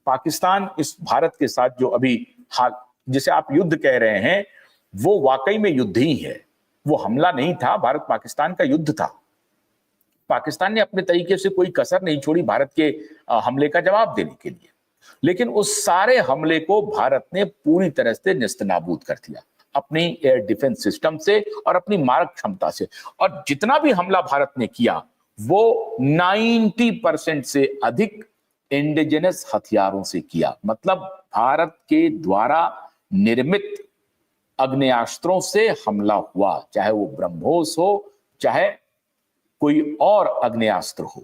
पाकिस्तान इस भारत के साथ जो अभी हाल जिसे आप युद्ध कह रहे हैं, वो वाकई में युद्ध ही है। वो हमला नहीं था, भारत पाकिस्तान का युद्ध था। पाकिस्तान ने अपने तरीके से कोई कसर नहीं छोड़ी भारत के हमले का जवाब देने के लिए, लेकिन उस सारे हमले को भारत ने पूरी तरह से नेस्तनाबूद कर दिया अपनी एयर डिफेंस सिस्टम से और अपनी मारक क्षमता से। और जितना भी हमला भारत ने किया वो 90% से अधिक इंडिजिनस हथियारों से किया। मतलब भारत के द्वारा निर्मित अग्नेयास्त्रों से हमला हुआ, चाहे वो ब्रह्मोस हो, चाहे कोई और अग्नेयास्त्र हो,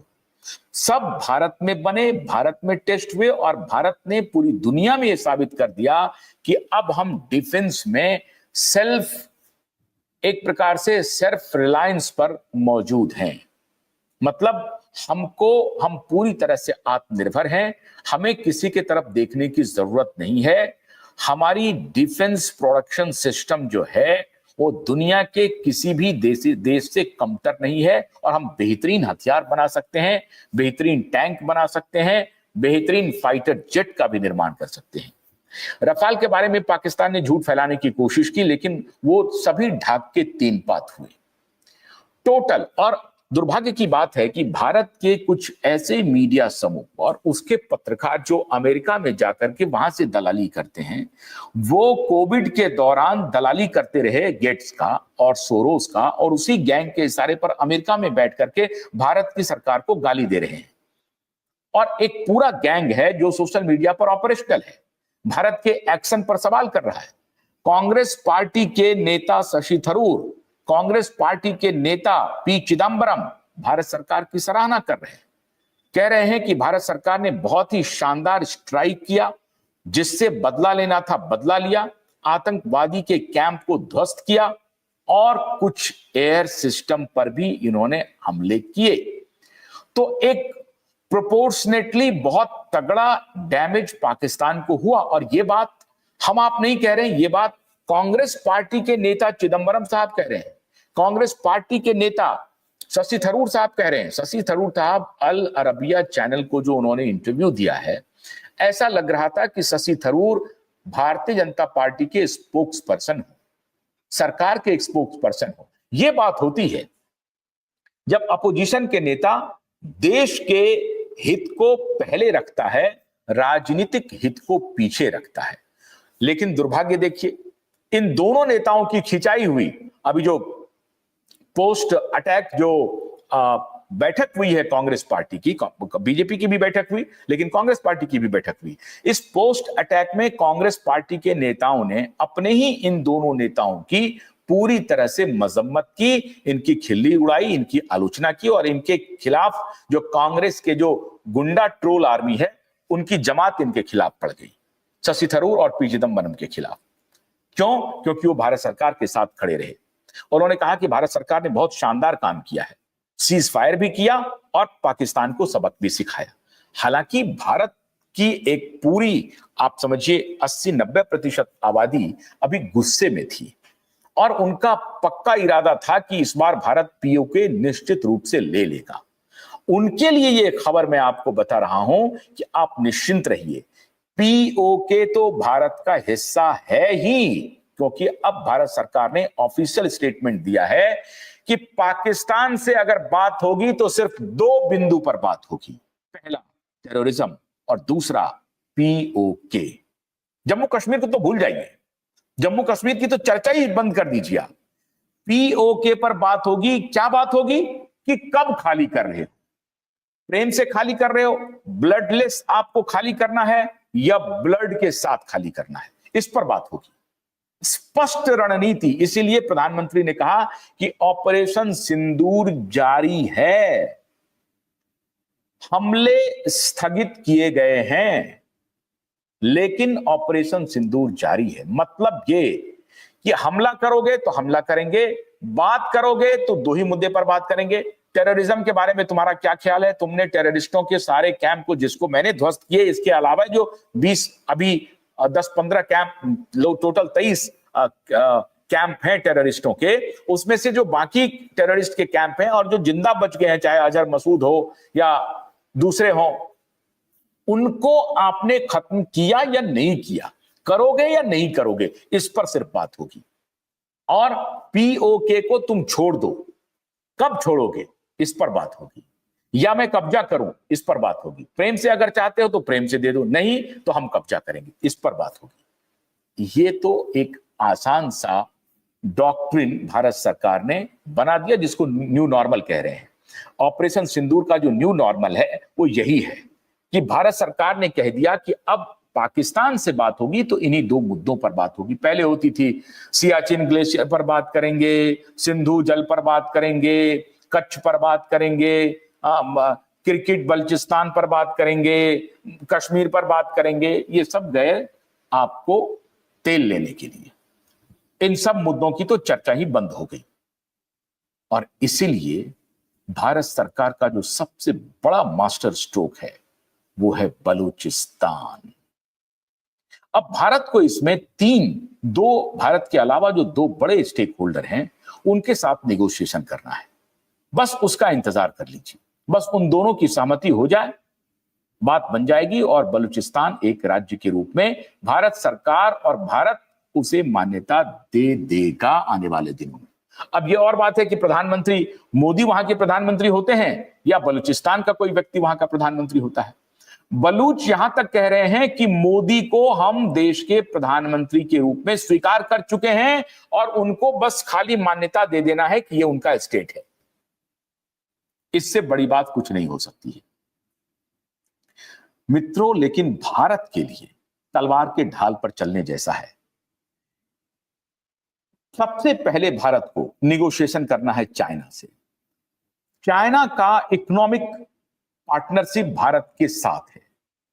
सब भारत में बने, भारत में टेस्ट हुए और भारत ने पूरी दुनिया में यह साबित कर दिया कि अब हम डिफेंस में एक प्रकार से सेल्फ रिलायंस पर मौजूद हैं। मतलब हम पूरी तरह से आत्मनिर्भर हैं, हमें किसी के तरफ देखने की जरूरत नहीं है। हमारी डिफेंस प्रोडक्शन सिस्टम जो है वो दुनिया के किसी भी देश से कमतर नहीं है और हम बेहतरीन हथियार बना सकते हैं, बेहतरीन टैंक बना सकते हैं, बेहतरीन फाइटर जेट का भी निर्माण कर सकते हैं। रफाल के बारे में पाकिस्तान ने झूठ फैलाने की कोशिश की, लेकिन वो सभी ढाक के तीन पात हुए टोटल। और दुर्भाग्य की बात है कि भारत के कुछ ऐसे मीडिया समूह और उसके पत्रकार जो अमेरिका में जाकर के वहां से दलाली करते हैं, वो कोविड के दौरान दलाली करते रहे गेट्स का और सोरोस का, और उसी गैंग के इशारे पर अमेरिका में बैठ करके भारत की सरकार को गाली दे रहे हैं। और एक पूरा गैंग है जो सोशल मीडिया पर ऑपरेशनल है, भारत के एक्शन पर सवाल कर रहा है। कांग्रेस पार्टी के नेता शशि थरूर, कांग्रेस पार्टी के नेता पी चिदंबरम भारत सरकार की सराहना कर रहे हैं, कह रहे हैं कि भारत सरकार ने बहुत ही शानदार स्ट्राइक किया, जिससे बदला लेना था बदला लिया, आतंकवादी के कैंप को ध्वस्त किया और कुछ एयर सिस्टम पर भी इन्होंने हमले किए। तो एक प्रोपोर्शनेटली बहुत तगड़ा डैमेज पाकिस्तान को हुआ। और ये बात हम आप नहीं कह रहे हैं, ये बात कांग्रेस पार्टी के नेता चिदंबरम साहब कह रहे हैं, कांग्रेस पार्टी के नेता शशि थरूर साहब कह रहे हैं। शशि थरूर साहब अल अरबिया चैनल को जो उन्होंने इंटरव्यू दिया है, ऐसा लग रहा था कि शशि थरूर भारतीय जनता पार्टी के स्पोक्स पर्सन हो, सरकार के स्पोक्स पर्सन हो। यह बात होती है जब अपोजिशन के नेता देश के हित को पहले रखता है, राजनीतिक हित को पीछे रखता है। लेकिन दुर्भाग्य देखिए, इन दोनों नेताओं की खिंचाई हुई अभी जो पोस्ट अटैक जो बैठक हुई है कांग्रेस पार्टी की, बीजेपी की भी बैठक हुई लेकिन कांग्रेस पार्टी की भी बैठक हुई। इस पोस्ट अटैक में कांग्रेस पार्टी के नेताओं ने अपने ही इन दोनों नेताओं की पूरी तरह से मजम्मत की, इनकी खिल्ली उड़ाई, इनकी आलोचना की और इनके खिलाफ जो कांग्रेस के जो गुंडा ट्रोल आर्मी है उनकी जमात इनके खिलाफ पड़ गई, शशि थरूर और पी चिदंबरम के खिलाफ। क्यों? क्योंकि वो भारत सरकार के साथ खड़े रहे। उन्होंने कहा कि भारत सरकार ने बहुत शानदार काम किया है, सीज फायर भी किया और पाकिस्तान को सबक भी सिखाया। हालांकि भारत की एक पूरी आप समझिए 80-90% आबादी अभी गुस्से में थी और उनका पक्का इरादा था कि इस बार भारत पीओके निश्चित रूप से ले लेगा। उनके लिए ये खबर मैं आपको बता रहा हूं कि आप निश्चिंत रहिए, पीओके तो भारत का हिस्सा है ही, क्योंकि अब भारत सरकार ने ऑफिशियल स्टेटमेंट दिया है कि पाकिस्तान से अगर बात होगी तो सिर्फ दो बिंदु पर बात होगी, पहला टेररिज्म और दूसरा पीओके। जम्मू कश्मीर को तो भूल जाइए, जम्मू कश्मीर की तो चर्चा ही बंद कर दीजिए। पीओके पर बात होगी। क्या बात होगी? कि कब खाली कर रहे हो, प्रेम से खाली कर रहे हो, ब्लडलेस आपको खाली करना है या ब्लड के साथ खाली करना है, इस पर बात होगी। स्पष्ट रणनीति। इसीलिए प्रधानमंत्री ने कहा कि ऑपरेशन सिंदूर जारी है, हमले स्थगित किए गए हैं लेकिन ऑपरेशन सिंदूर जारी है। मतलब ये कि हमला करोगे तो हमला करेंगे, बात करोगे तो दो ही मुद्दे पर बात करेंगे। टेररिज्म के बारे में तुम्हारा क्या ख्याल है? तुमने टेररिस्टों के सारे कैंप को, जिसको मैंने ध्वस्त किए, इसके अलावा जो 20 अभी 10-15 कैंप, टोटल 23 कैंप हैं टेररिस्टों के, उसमें से जो बाकी टेररिस्ट के कैंप हैं और जो जिंदा बच गए हैं, चाहे अजहर मसूद हो या दूसरे हो, उनको आपने खत्म किया या नहीं किया, करोगे या नहीं करोगे, इस पर सिर्फ बात होगी। और पीओके को तुम छोड़ दो, कब छोड़ोगे, इस पर बात होगी। या मैं कब्जा करूं, इस पर बात होगी। प्रेम से अगर चाहते हो तो प्रेम से दे दो, नहीं तो हम कब्जा करेंगे, इस पर बात होगी। ये तो एक आसान सा डॉक्ट्रिन भारत सरकार ने बना दिया, जिसको न्यू नॉर्मल कह रहे हैं। ऑपरेशन सिंदूर का जो न्यू नॉर्मल है वो यही है कि भारत सरकार ने कह दिया कि अब पाकिस्तान से बात होगी तो इन्हीं दो मुद्दों पर बात होगी। पहले होती थी सियाचिन ग्लेशियर पर बात करेंगे, सिंधु जल पर बात करेंगे, कच्छ पर बात करेंगे, क्रिकेट बलूचिस्तान पर बात करेंगे, कश्मीर पर बात करेंगे। ये सब गए आपको तेल लेने के लिए। इन सब मुद्दों की तो चर्चा ही बंद हो गई। और इसीलिए भारत सरकार का जो सबसे बड़ा मास्टर स्ट्रोक है वो है बलूचिस्तान। अब भारत को इसमें भारत के अलावा जो दो बड़े स्टेक होल्डर हैं उनके साथ नेगोशिएशन करना है। बस उसका इंतजार कर लीजिए, बस उन दोनों की सहमति हो जाए, बात बन जाएगी और बलूचिस्तान एक राज्य के रूप में भारत सरकार और भारत उसे मान्यता दे देगा आने वाले दिनों में। अब यह और बात है कि प्रधानमंत्री मोदी वहां के प्रधानमंत्री होते हैं या बलूचिस्तान का कोई व्यक्ति वहां का प्रधानमंत्री होता है। बलूच यहां तक कह रहे हैं कि मोदी को हम देश के प्रधानमंत्री के रूप में स्वीकार कर चुके हैं और उनको बस खाली मान्यता दे देना है कि यह उनका स्टेट है। इससे बड़ी बात कुछ नहीं हो सकती है मित्रों। लेकिन भारत के लिए तलवार के ढाल पर चलने जैसा है। सबसे पहले भारत को निगोशिएशन करना है चाइना से। चाइना का इकोनॉमिक पार्टनरशिप भारत के साथ है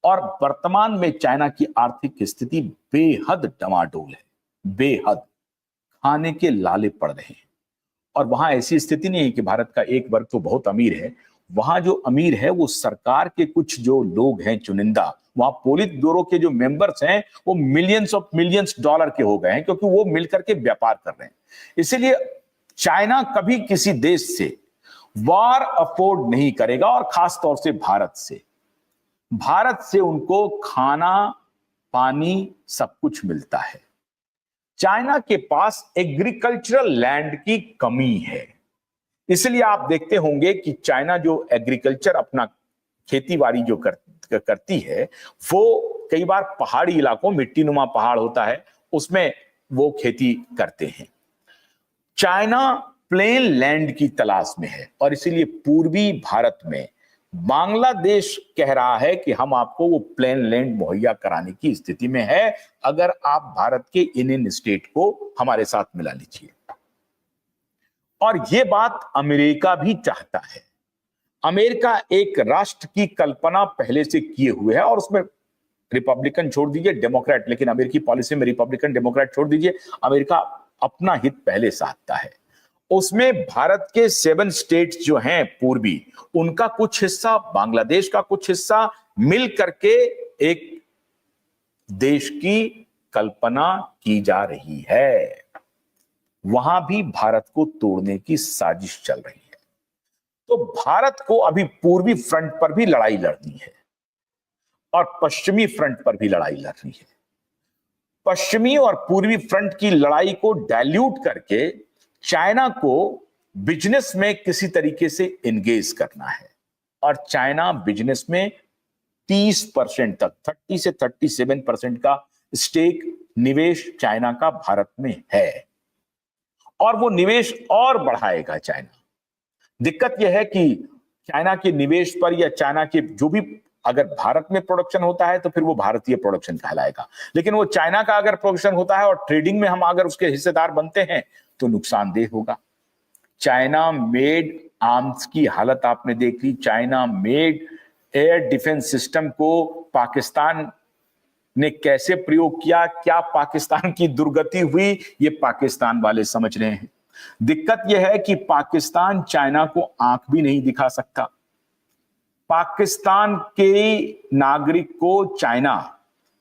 और वर्तमान में चाइना की आर्थिक स्थिति बेहद डमाडोल है, बेहद खाने के लाले पड़ रहे हैं। और वहां ऐसी स्थिति नहीं है कि भारत का एक वर्ग तो बहुत अमीर है। वहां जो अमीर है वो सरकार के कुछ जो लोग हैं चुनिंदा, वहां पोलित ब्यूरो के जो मेंबर्स हैं वो मिलियंस डॉलर के हो गए हैं, क्योंकि वो मिलकर के व्यापार कर रहे हैं। इसीलिए चाइना कभी किसी देश से वार अफोर्ड नहीं करेगा और खास तौर से भारत से उनको खाना पानी सब कुछ मिलता है। चाइना के पास एग्रीकल्चरल लैंड की कमी है, इसलिए आप देखते होंगे कि चाइना जो एग्रीकल्चर अपना खेतीबाड़ी जो करती है वो कई बार पहाड़ी इलाकों, मिट्टी नुमा पहाड़ होता है, उसमें वो खेती करते हैं। चाइना प्लेन लैंड की तलाश में है और इसीलिए पूर्वी भारत में बांग्लादेश कह रहा है कि हम आपको वो प्लेन लैंड मुहैया कराने की स्थिति में है, अगर आप भारत के इन स्टेट को हमारे साथ मिला लीजिए। और ये बात अमेरिका भी चाहता है। अमेरिका एक राष्ट्र की कल्पना पहले से किए हुए है और उसमें रिपब्लिकन छोड़ दीजिए, डेमोक्रेट, लेकिन अमेरिकी पॉलिसी में रिपब्लिकन डेमोक्रेट छोड़ दीजिए, अमेरिका अपना हित पहले चाहता है। उसमें भारत के 7 स्टेट्स जो हैं पूर्वी, उनका कुछ हिस्सा, बांग्लादेश का कुछ हिस्सा मिल करके एक देश की कल्पना की जा रही है। वहां भी भारत को तोड़ने की साजिश चल रही है। तो भारत को अभी पूर्वी फ्रंट पर भी लड़ाई लड़नी है और पश्चिमी फ्रंट पर भी लड़ाई लड़नी है। पश्चिमी और पूर्वी फ्रंट की लड़ाई को डाइल्यूट करके चाइना को बिजनेस में किसी तरीके से एंगेज करना है। और चाइना बिजनेस में 30% तक, 30 से 37% का स्टेक निवेश चाइना का भारत में है और वो निवेश और बढ़ाएगा चाइना। दिक्कत यह है कि चाइना के निवेश पर या चाइना के जो भी अगर भारत में प्रोडक्शन होता है तो फिर वो भारतीय प्रोडक्शन कहलाएगा, लेकिन वो चाइना का अगर प्रोडक्शन होता है और ट्रेडिंग में हम अगर उसके हिस्सेदार बनते हैं तो नुकसानदेह होगा। चाइना मेड आर्म्स की हालत आपने देख ली। China made air defence system को पाकिस्तान ने कैसे प्रयोग किया, क्या पाकिस्तान की दुर्गति हुई, ये पाकिस्तान वाले समझ रहे हैं। दिक्कत यह है कि पाकिस्तान चाइना को आंख भी नहीं दिखा सकता। पाकिस्तान के नागरिक को चाइना